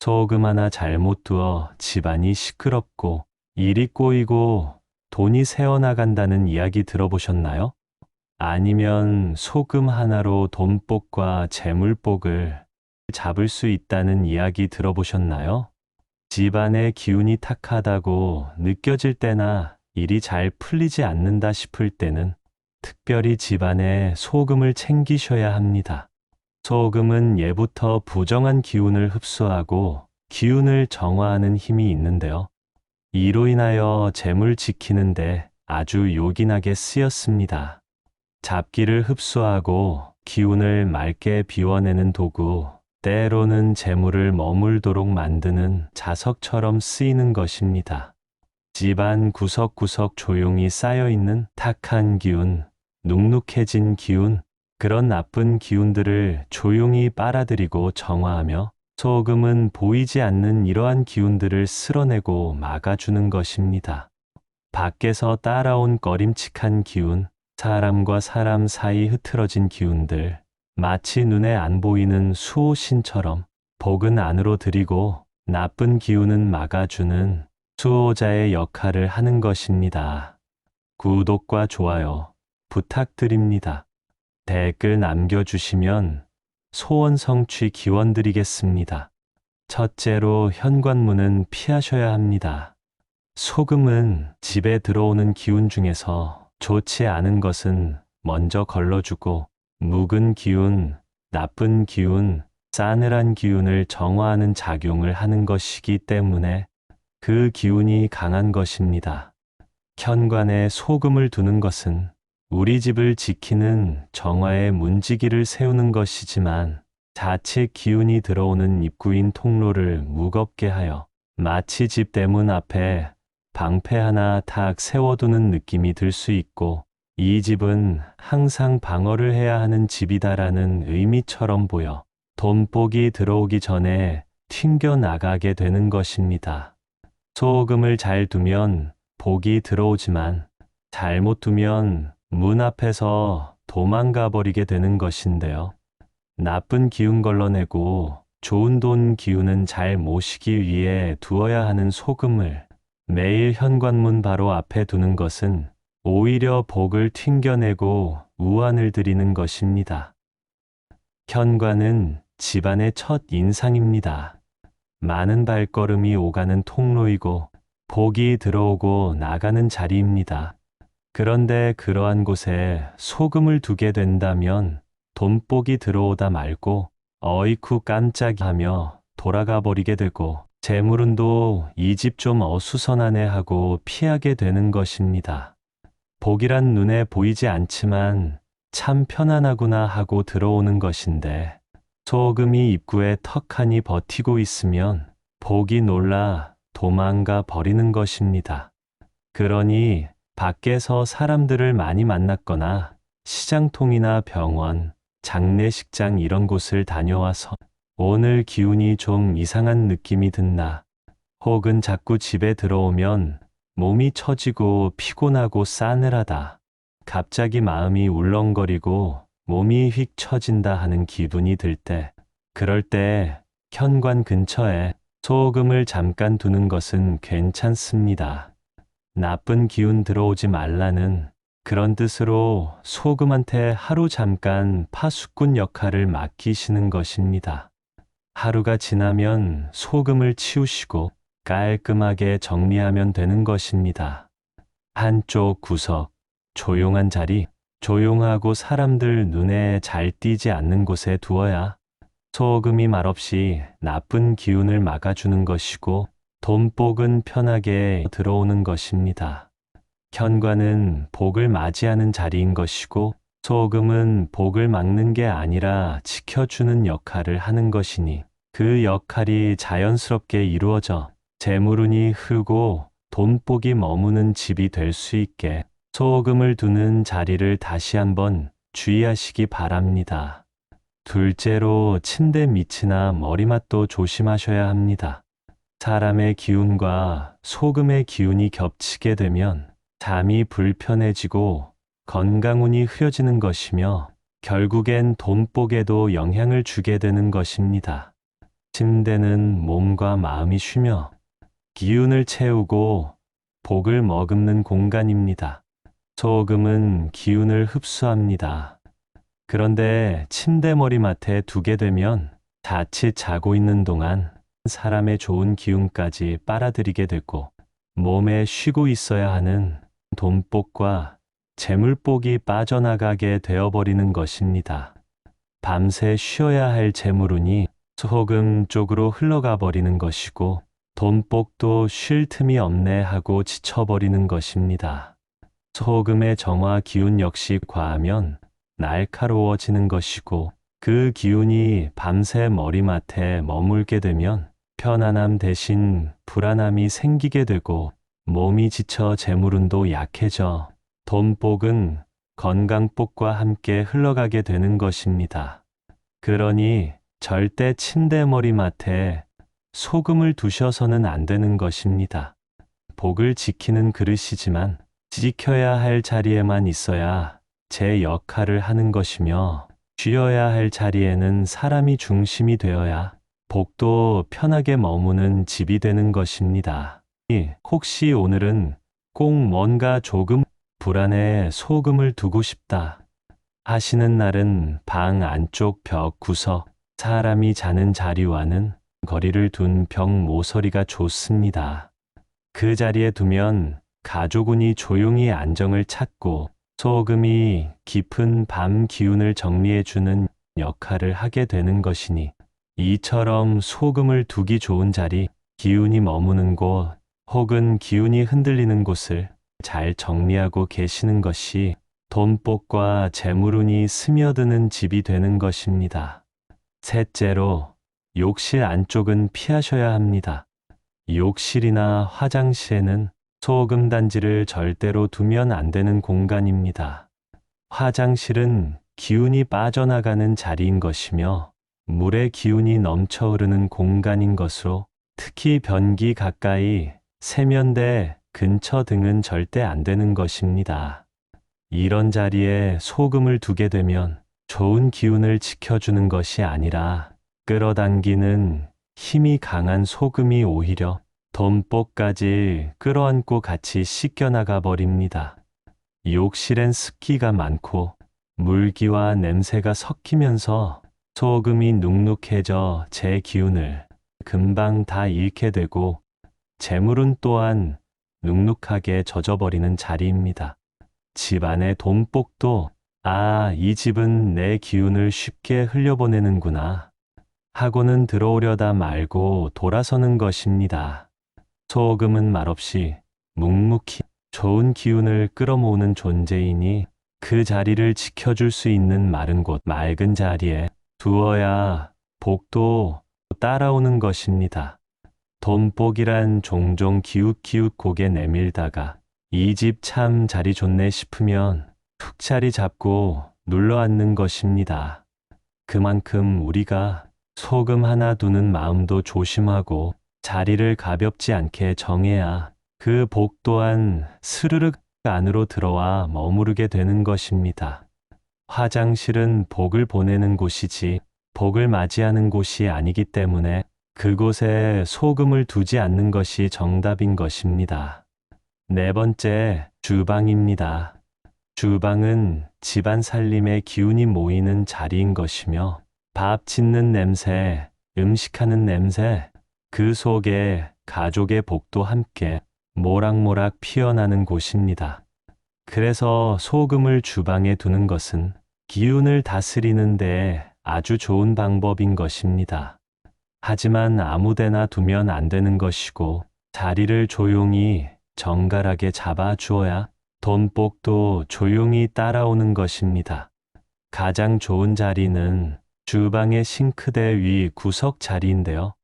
소금 하나 잘못 두어 집안이 시끄럽고 일이 꼬이고 돈이 새어나간다는 이야기 들어보셨나요? 아니면 소금 하나로 돈복과 재물복을 잡을 수 있다는 이야기 들어보셨나요? 집안의 기운이 탁하다고 느껴질 때나 일이 잘 풀리지 않는다 싶을 때는 특별히 집안에 소금을 챙기셔야 합니다. 소금은 예부터 부정한 기운을 흡수하고 기운을 정화하는 힘이 있는데요. 이로 인하여 재물 지키는데 아주 요긴하게 쓰였습니다. 잡기를 흡수하고 기운을 맑게 비워내는 도구, 때로는 재물을 머물도록 만드는 자석처럼 쓰이는 것입니다. 집안 구석구석 조용히 쌓여있는 탁한 기운, 눅눅해진 기운, 그런 나쁜 기운들을 조용히 빨아들이고 정화하며 소금은 보이지 않는 이러한 기운들을 쓸어내고 막아주는 것입니다. 밖에서 따라온 꺼림칙한 기운, 사람과 사람 사이 흐트러진 기운들, 마치 눈에 안 보이는 수호신처럼 복은 안으로 들이고 나쁜 기운은 막아주는 수호자의 역할을 하는 것입니다. 구독과 좋아요 부탁드립니다. 댓글 남겨주시면 소원 성취 기원드리겠습니다. 첫째로 현관문은 피하셔야 합니다. 소금은 집에 들어오는 기운 중에서 좋지 않은 것은 먼저 걸러주고 묵은 기운, 나쁜 기운, 싸늘한 기운을 정화하는 작용을 하는 것이기 때문에 그 기운이 강한 것입니다. 현관에 소금을 두는 것은 우리 집을 지키는 정화의 문지기를 세우는 것이지만 자칫 기운이 들어오는 입구인 통로를 무겁게 하여 마치 집 대문 앞에 방패 하나 탁 세워두는 느낌이 들 수 있고 이 집은 항상 방어를 해야 하는 집이다라는 의미처럼 보여 돈복이 들어오기 전에 튕겨 나가게 되는 것입니다. 소금을 잘 두면 복이 들어오지만 잘못 두면 문 앞에서 도망가 버리게 되는 것인데요. 나쁜 기운 걸러내고 좋은 돈 기운은 잘 모시기 위해 두어야 하는 소금을 매일 현관문 바로 앞에 두는 것은 오히려 복을 튕겨내고 우환을 드리는 것입니다. 현관은 집안의 첫 인상입니다. 많은 발걸음이 오가는 통로이고 복이 들어오고 나가는 자리입니다. 그런데 그러한 곳에 소금을 두게 된다면 돈복이 들어오다 말고 어이쿠 깜짝이 하며 돌아가 버리게 되고 재물운도 이 집 좀 어수선하네 하고 피하게 되는 것입니다. 복이란 눈에 보이지 않지만 참 편안하구나 하고 들어오는 것인데 소금이 입구에 턱하니 버티고 있으면 복이 놀라 도망가 버리는 것입니다. 그러니 밖에서 사람들을 많이 만났거나 시장통이나 병원, 장례식장 이런 곳을 다녀와서 오늘 기운이 좀 이상한 느낌이 든다. 혹은 자꾸 집에 들어오면 몸이 처지고 피곤하고 싸늘하다. 갑자기 마음이 울렁거리고 몸이 휙 처진다 하는 기분이 들 때, 그럴 때 현관 근처에 소금을 잠깐 두는 것은 괜찮습니다. 나쁜 기운 들어오지 말라는 그런 뜻으로 소금한테 하루 잠깐 파수꾼 역할을 맡기시는 것입니다. 하루가 지나면 소금을 치우시고 깔끔하게 정리하면 되는 것입니다. 한쪽 구석, 조용한 자리, 조용하고 사람들 눈에 잘 띄지 않는 곳에 두어야 소금이 말없이 나쁜 기운을 막아주는 것이고 돈복은 편하게 들어오는 것입니다. 현관은 복을 맞이하는 자리인 것이고 소금은 복을 막는 게 아니라 지켜주는 역할을 하는 것이니 그 역할이 자연스럽게 이루어져 재물운이 흐르고 돈복이 머무는 집이 될 수 있게 소금을 두는 자리를 다시 한번 주의하시기 바랍니다. 둘째로 침대 밑이나 머리맡도 조심하셔야 합니다. 사람의 기운과 소금의 기운이 겹치게 되면 잠이 불편해지고 건강운이 흐려지는 것이며 결국엔 돈복에도 영향을 주게 되는 것입니다. 침대는 몸과 마음이 쉬며 기운을 채우고 복을 머금는 공간입니다. 소금은 기운을 흡수합니다. 그런데 침대 머리맡에 두게 되면 자칫 자고 있는 동안 사람의 좋은 기운까지 빨아들이게 되고 몸에 쉬고 있어야 하는 돈복과 재물복이 빠져나가게 되어버리는 것입니다. 밤새 쉬어야 할 재물운이 소금 쪽으로 흘러가 버리는 것이고 돈복도 쉴 틈이 없네 하고 지쳐버리는 것입니다. 소금의 정화 기운 역시 과하면 날카로워지는 것이고 그 기운이 밤새 머리맡에 머물게 되면 편안함 대신 불안함이 생기게 되고 몸이 지쳐 재물운도 약해져 돈복은 건강복과 함께 흘러가게 되는 것입니다. 그러니 절대 침대 머리맡에 소금을 두셔서는 안 되는 것입니다. 복을 지키는 그릇이지만 지켜야 할 자리에만 있어야 제 역할을 하는 것이며 쉬어야 할 자리에는 사람이 중심이 되어야 복도 편하게 머무는 집이 되는 것입니다. 혹시 오늘은 꼭 뭔가 조금 불안해 소금을 두고 싶다 하시는 날은 방 안쪽 벽 구석, 사람이 자는 자리와는 거리를 둔 벽 모서리가 좋습니다. 그 자리에 두면 가족운이 조용히 안정을 찾고 소금이 깊은 밤 기운을 정리해주는 역할을 하게 되는 것이니 이처럼 소금을 두기 좋은 자리, 기운이 머무는 곳 혹은 기운이 흔들리는 곳을 잘 정리하고 계시는 것이 돈복과 재물운이 스며드는 집이 되는 것입니다. 셋째로, 욕실 안쪽은 피하셔야 합니다. 욕실이나 화장실에는 소금 단지를 절대로 두면 안 되는 공간입니다. 화장실은 기운이 빠져나가는 자리인 것이며 물의 기운이 넘쳐 흐르는 공간인 것으로 특히 변기 가까이 세면대 근처 등은 절대 안 되는 것입니다. 이런 자리에 소금을 두게 되면 좋은 기운을 지켜주는 것이 아니라 끌어당기는 힘이 강한 소금이 오히려 돈복까지 끌어안고 같이 씻겨나가 버립니다. 욕실엔 습기가 많고 물기와 냄새가 섞이면서 소금이 눅눅해져 제 기운을 금방 다 잃게 되고 재물은 또한 눅눅하게 젖어버리는 자리입니다. 집 안의 돈복도 이 집은 내 기운을 쉽게 흘려보내는구나 하고는 들어오려다 말고 돌아서는 것입니다. 소금은 말없이 묵묵히 좋은 기운을 끌어모으는 존재이니 그 자리를 지켜줄 수 있는 마른 곳, 맑은 자리에 두어야 복도 따라오는 것입니다. 돈복이란 종종 기웃기웃 고개 내밀다가 이 집 참 자리 좋네 싶으면 툭 자리 잡고 눌러앉는 것입니다. 그만큼 우리가 소금 하나 두는 마음도 조심하고 자리를 가볍지 않게 정해야 그 복 또한 스르륵 안으로 들어와 머무르게 되는 것입니다. 화장실은 복을 보내는 곳이지 복을 맞이하는 곳이 아니기 때문에 그곳에 소금을 두지 않는 것이 정답인 것입니다. 네 번째, 주방입니다. 주방은 집안 살림의 기운이 모이는 자리인 것이며 밥 짓는 냄새, 음식하는 냄새, 그 속에 가족의 복도 함께 모락모락 피어나는 곳입니다. 그래서 소금을 주방에 두는 것은 기운을 다스리는 데 아주 좋은 방법인 것입니다. 하지만 아무데나 두면 안 되는 것이고 자리를 조용히 정갈하게 잡아 주어야 돈복도 조용히 따라오는 것입니다. 가장 좋은 자리는 주방의 싱크대 위 구석 자리인데요.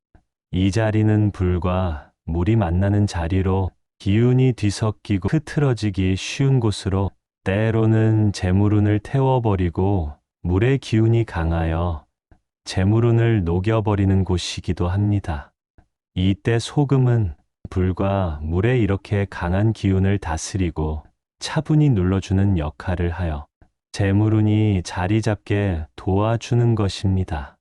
이 자리는 불과 물이 만나는 자리로 기운이 뒤섞이고 흐트러지기 쉬운 곳으로 때로는 재물운을 태워버리고 물의 기운이 강하여 재물운을 녹여버리는 곳이기도 합니다. 이때 소금은 불과 물에 이렇게 강한 기운을 다스리고 차분히 눌러주는 역할을 하여 재물운이 자리 잡게 도와주는 것입니다.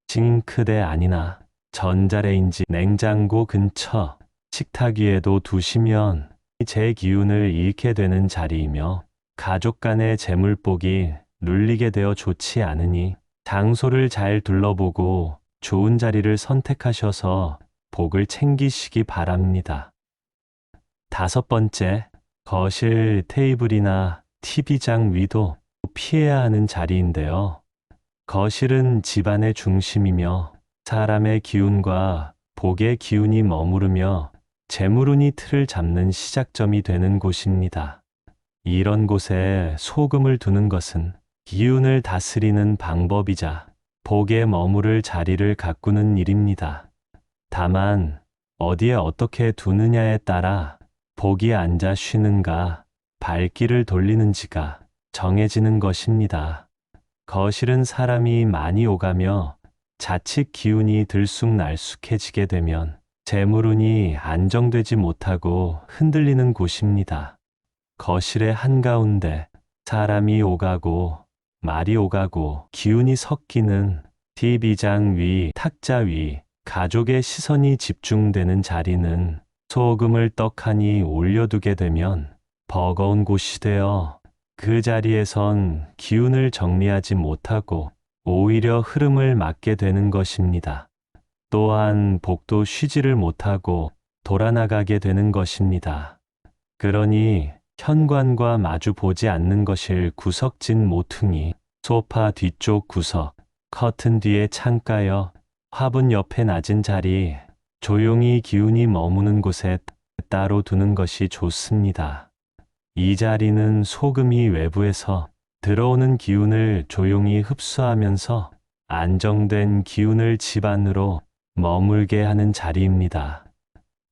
싱크대 안이나 전자레인지, 냉장고 근처, 식탁 위에도 두시면 제 기운을 잃게 되는 자리이며 가족 간의 재물복이 눌리게 되어 좋지 않으니 장소를 잘 둘러보고 좋은 자리를 선택하셔서 복을 챙기시기 바랍니다. 5번째, 거실 테이블이나 TV장 위도 피해야 하는 자리인데요. 거실은 집안의 중심이며 사람의 기운과 복의 기운이 머무르며 재물운이 틀을 잡는 시작점이 되는 곳입니다. 이런 곳에 소금을 두는 것은 기운을 다스리는 방법이자 복에 머무를 자리를 가꾸는 일입니다. 다만 어디에 어떻게 두느냐에 따라 복이 앉아 쉬는가 발길을 돌리는지가 정해지는 것입니다. 거실은 사람이 많이 오가며 자칫 기운이 들쑥날쑥해지게 되면 재물운이 안정되지 못하고 흔들리는 곳입니다. 거실의 한가운데 사람이 오가고 말이 오가고 기운이 섞이는 TV장 위, 탁자 위, 가족의 시선이 집중되는 자리는 소금을 떡하니 올려두게 되면 버거운 곳이 되어 그 자리에선 기운을 정리하지 못하고 오히려 흐름을 막게 되는 것입니다. 또한 복도 쉬지를 못하고 돌아나가게 되는 것입니다. 그러니 현관과 마주 보지 않는 것일 구석진 모퉁이, 소파 뒤쪽 구석, 커튼 뒤에 창가여, 화분 옆에 낮은 자리, 조용히 기운이 머무는 곳에 따로 두는 것이 좋습니다. 이 자리는 소금이 외부에서 들어오는 기운을 조용히 흡수하면서 안정된 기운을 집 안으로 머물게 하는 자리입니다.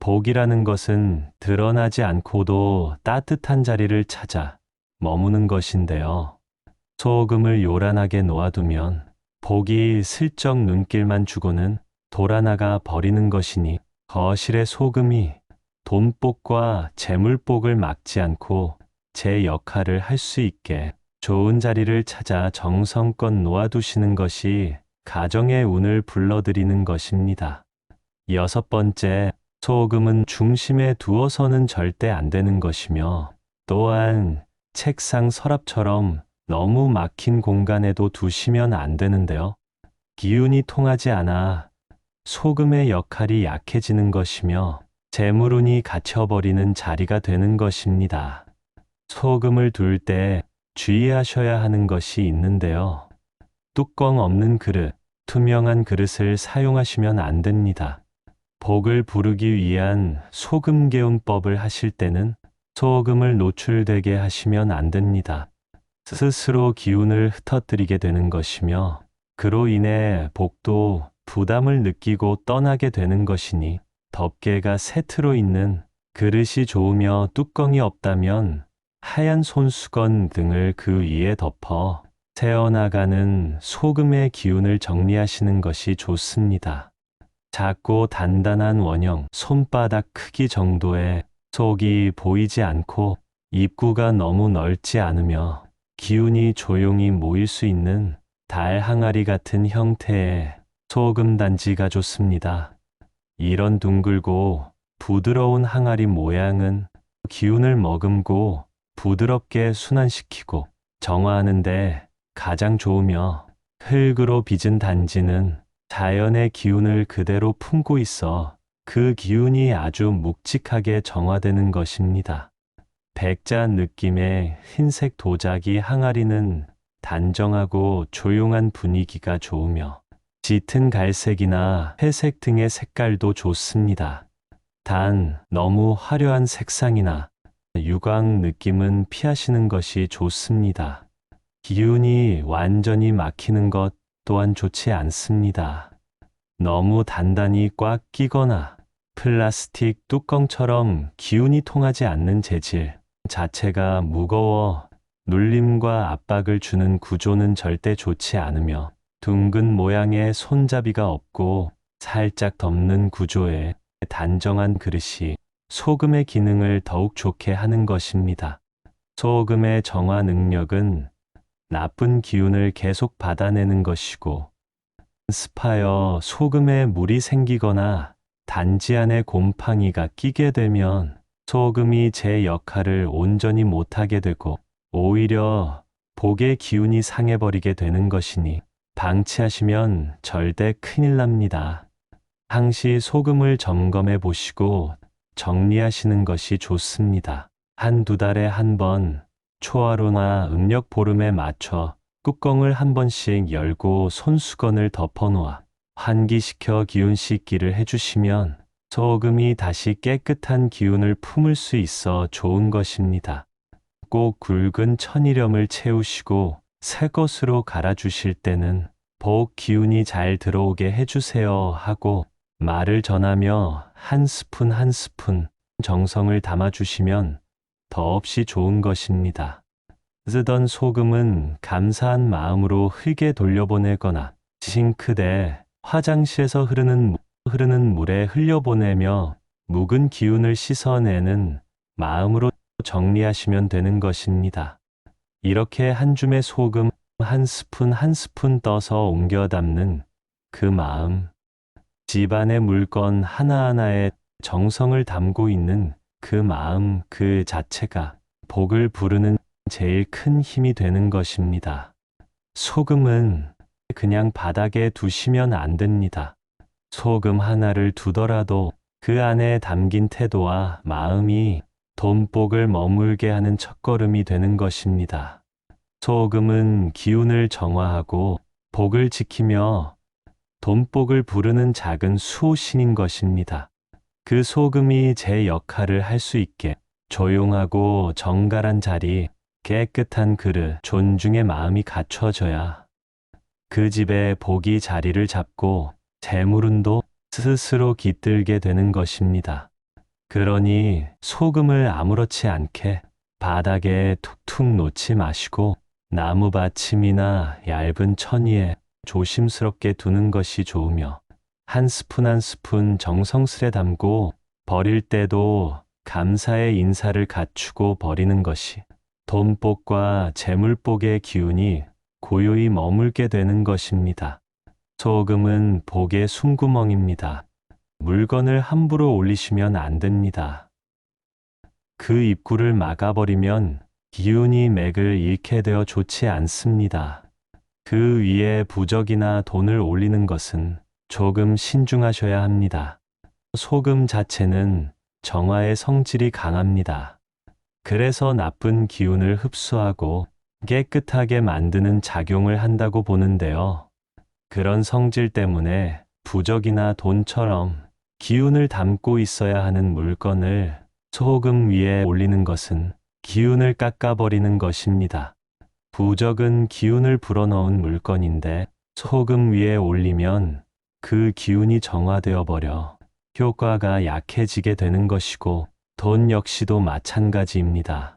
복이라는 것은 드러나지 않고도 따뜻한 자리를 찾아 머무는 것인데요. 소금을 요란하게 놓아두면 복이 슬쩍 눈길만 주고는 돌아나가 버리는 것이니 거실의 소금이 돈복과 재물복을 막지 않고 제 역할을 할 수 있게 좋은 자리를 찾아 정성껏 놓아두시는 것이 가정의 운을 불러들이는 것입니다. 6번째, 소금은 중심에 두어서는 절대 안 되는 것이며 또한 책상 서랍처럼 너무 막힌 공간에도 두시면 안 되는데요. 기운이 통하지 않아 소금의 역할이 약해지는 것이며 재물운이 갇혀버리는 자리가 되는 것입니다. 소금을 둘 때 주의하셔야 하는 것이 있는데요. 뚜껑 없는 그릇, 투명한 그릇을 사용하시면 안 됩니다. 복을 부르기 위한 소금 개운법을 하실 때는 소금을 노출되게 하시면 안 됩니다. 스스로 기운을 흩어뜨리게 되는 것이며 그로 인해 복도 부담을 느끼고 떠나게 되는 것이니 덮개가 세트로 있는 그릇이 좋으며 뚜껑이 없다면 하얀 손수건 등을 그 위에 덮어 새어나가는 소금의 기운을 정리하시는 것이 좋습니다. 작고 단단한 원형, 손바닥 크기 정도의 속이 보이지 않고 입구가 너무 넓지 않으며 기운이 조용히 모일 수 있는 달 항아리 같은 형태의 소금 단지가 좋습니다. 이런 둥글고 부드러운 항아리 모양은 기운을 머금고 부드럽게 순환시키고 정화하는데 가장 좋으며 흙으로 빚은 단지는 자연의 기운을 그대로 품고 있어 그 기운이 아주 묵직하게 정화되는 것입니다. 백자 느낌의 흰색 도자기 항아리는 단정하고 조용한 분위기가 좋으며 짙은 갈색이나 회색 등의 색깔도 좋습니다. 단 너무 화려한 색상이나 유광 느낌은 피하시는 것이 좋습니다. 기운이 완전히 막히는 것 또한 좋지 않습니다. 너무 단단히 꽉 끼거나 플라스틱 뚜껑처럼 기운이 통하지 않는 재질 자체가 무거워 눌림과 압박을 주는 구조는 절대 좋지 않으며 둥근 모양의 손잡이가 없고 살짝 덮는 구조의 단정한 그릇이 소금의 기능을 더욱 좋게 하는 것입니다. 소금의 정화 능력은 나쁜 기운을 계속 받아내는 것이고 습하여 소금에 물이 생기거나 단지 안에 곰팡이가 끼게 되면 소금이 제 역할을 온전히 못하게 되고 오히려 복의 기운이 상해버리게 되는 것이니 방치하시면 절대 큰일 납니다. 항시 소금을 점검해 보시고 정리하시는 것이 좋습니다. 한두 달에 한 번 초하루나 음력 보름에 맞춰 뚜껑을 한 번씩 열고 손수건을 덮어놓아 환기시켜 기운 씻기를 해주시면 소금이 다시 깨끗한 기운을 품을 수 있어 좋은 것입니다. 꼭 굵은 천일염을 채우시고 새 것으로 갈아주실 때는 복 기운이 잘 들어오게 해주세요 하고 말을 전하며 한 스푼 한 스푼 정성을 담아주시면 더없이 좋은 것입니다. 쓰던 소금은 감사한 마음으로 흙에 돌려보내거나 싱크대, 화장실에서 흐르는 물에 흘려보내며 묵은 기운을 씻어내는 마음으로 정리하시면 되는 것입니다. 이렇게 한 줌의 소금 한 스푼 한 스푼 떠서 옮겨 담는 그 마음, 집안의 물건 하나하나에 정성을 담고 있는 그 마음 그 자체가 복을 부르는 제일 큰 힘이 되는 것입니다. 소금은 그냥 바닥에 두시면 안 됩니다. 소금 하나를 두더라도 그 안에 담긴 태도와 마음이 돈복을 머물게 하는 첫걸음이 되는 것입니다. 소금은 기운을 정화하고 복을 지키며 돈복을 부르는 작은 수호신인 것입니다. 그 소금이 제 역할을 할 수 있게 조용하고 정갈한 자리, 깨끗한 그릇, 존중의 마음이 갖춰져야 그 집에 복이 자리를 잡고 재물운도 스스로 깃들게 되는 것입니다. 그러니 소금을 아무렇지 않게 바닥에 툭툭 놓지 마시고 나무 받침이나 얇은 천이에 조심스럽게 두는 것이 좋으며 한 스푼 한 스푼 정성스레 담고 버릴 때도 감사의 인사를 갖추고 버리는 것이 돈복과 재물복의 기운이 고요히 머물게 되는 것입니다. 소금은 복의 숨구멍입니다. 물건을 함부로 올리시면 안 됩니다. 그 입구를 막아버리면 기운이 맥을 잃게 되어 좋지 않습니다. 그 위에 부적이나 돈을 올리는 것은 조금 신중하셔야 합니다. 소금 자체는 정화의 성질이 강합니다. 그래서 나쁜 기운을 흡수하고 깨끗하게 만드는 작용을 한다고 보는데요. 그런 성질 때문에 부적이나 돈처럼 기운을 담고 있어야 하는 물건을 소금 위에 올리는 것은 기운을 깎아버리는 것입니다. 부적은 기운을 불어넣은 물건인데 소금 위에 올리면 그 기운이 정화되어 버려 효과가 약해지게 되는 것이고 돈 역시도 마찬가지입니다.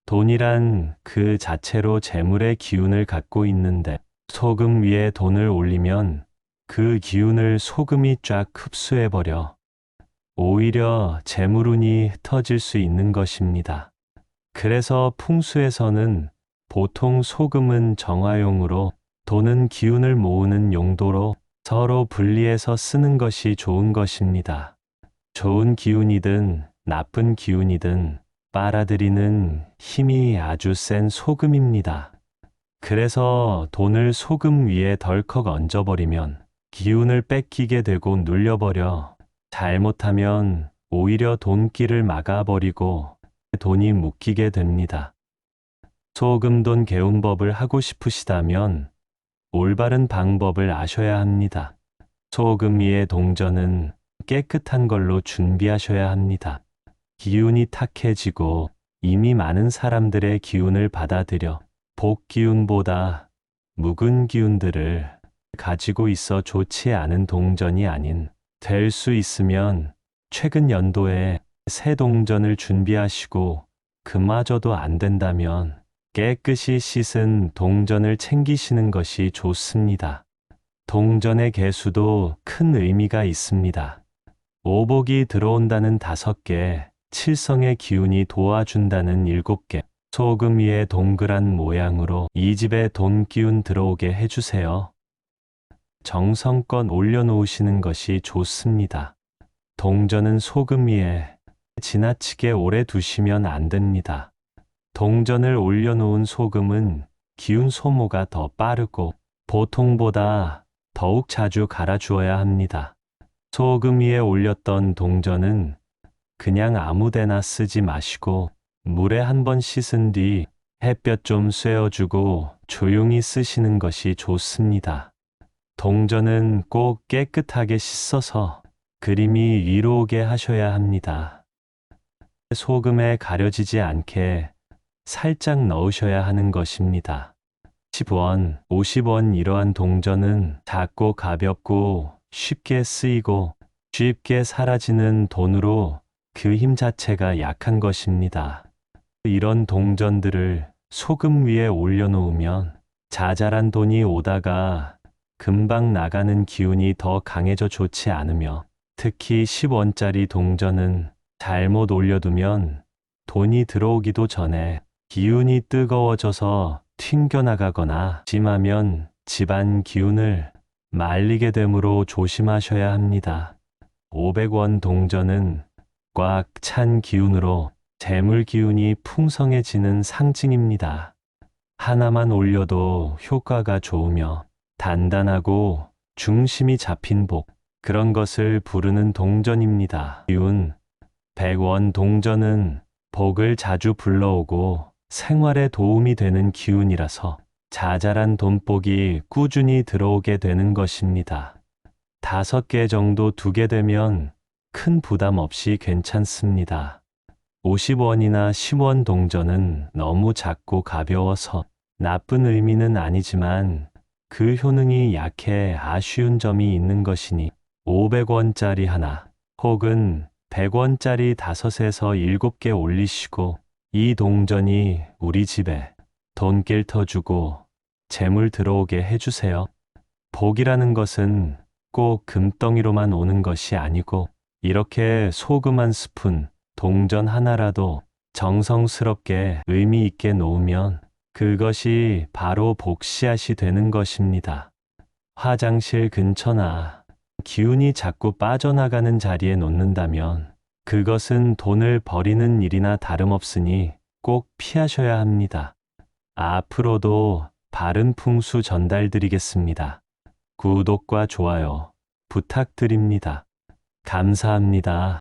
돈이란 그 자체로 재물의 기운을 갖고 있는데 소금 위에 돈을 올리면 그 기운을 소금이 쫙 흡수해버려 오히려 재물운이 흩어질 수 있는 것입니다. 그래서 풍수에서는 보통 소금은 정화용으로 돈은 기운을 모으는 용도로 서로 분리해서 쓰는 것이 좋은 것입니다. 좋은 기운이든 나쁜 기운이든 빨아들이는 힘이 아주 센 소금입니다. 그래서 돈을 소금 위에 덜컥 얹어버리면 기운을 뺏기게 되고 눌려버려 잘못하면 오히려 돈길을 막아버리고 돈이 묶이게 됩니다. 소금돈 개운법을 하고 싶으시다면 올바른 방법을 아셔야 합니다. 소금 위의 동전은 깨끗한 걸로 준비하셔야 합니다. 기운이 탁해지고 이미 많은 사람들의 기운을 받아들여 복 기운보다 묵은 기운들을 가지고 있어 좋지 않은 동전이 아닌 될 수 있으면 최근 연도에 새 동전을 준비하시고 그마저도 안 된다면 깨끗이 씻은 동전을 챙기시는 것이 좋습니다. 동전의 개수도 큰 의미가 있습니다. 오복이 들어온다는 5개, 칠성의 기운이 도와준다는 7개, 소금 위에 동그란 모양으로 이 집에 돈 기운 들어오게 해주세요. 정성껏 올려놓으시는 것이 좋습니다. 동전은 소금 위에 지나치게 오래 두시면 안 됩니다. 동전을 올려놓은 소금은 기운 소모가 더 빠르고 보통보다 더욱 자주 갈아주어야 합니다. 소금 위에 올렸던 동전은 그냥 아무데나 쓰지 마시고 물에 한번 씻은 뒤 햇볕 좀 쐬어주고 조용히 쓰시는 것이 좋습니다. 동전은 꼭 깨끗하게 씻어서 그림이 위로 오게 하셔야 합니다. 소금에 가려지지 않게 살짝 넣으셔야 하는 것입니다. 10원, 50원 이러한 동전은 작고 가볍고 쉽게 쓰이고 쉽게 사라지는 돈으로 그 힘 자체가 약한 것입니다. 이런 동전들을 소금 위에 올려놓으면 자잘한 돈이 오다가 금방 나가는 기운이 더 강해져 좋지 않으며 특히 10원짜리 동전은 잘못 올려두면 돈이 들어오기도 전에 기운이 뜨거워져서 튕겨나가거나 심하면 집안 기운을 말리게 되므로 조심하셔야 합니다. 500원 동전은 꽉 찬 기운으로 재물 기운이 풍성해지는 상징입니다. 하나만 올려도 효과가 좋으며 단단하고 중심이 잡힌 복, 그런 것을 부르는 동전입니다. 기운 100원 동전은 복을 자주 불러오고 생활에 도움이 되는 기운이라서 자잘한 돈복이 꾸준히 들어오게 되는 것입니다. 5개 정도 두게 되면 큰 부담 없이 괜찮습니다. 50원이나 10원 동전은 너무 작고 가벼워서 나쁜 의미는 아니지만 그 효능이 약해 아쉬운 점이 있는 것이니 500원짜리 하나 혹은 100원짜리 5에서 7개 올리시고 이 동전이 우리 집에 돈길 터주고 재물 들어오게 해주세요. 복이라는 것은 꼭 금덩이로만 오는 것이 아니고 이렇게 소금 한 스푼, 동전 하나라도 정성스럽게 의미 있게 놓으면 그것이 바로 복씨앗이 되는 것입니다. 화장실 근처나 기운이 자꾸 빠져나가는 자리에 놓는다면 그것은 돈을 버리는 일이나 다름없으니 꼭 피하셔야 합니다. 앞으로도 바른 풍수 전달드리겠습니다. 구독과 좋아요 부탁드립니다. 감사합니다.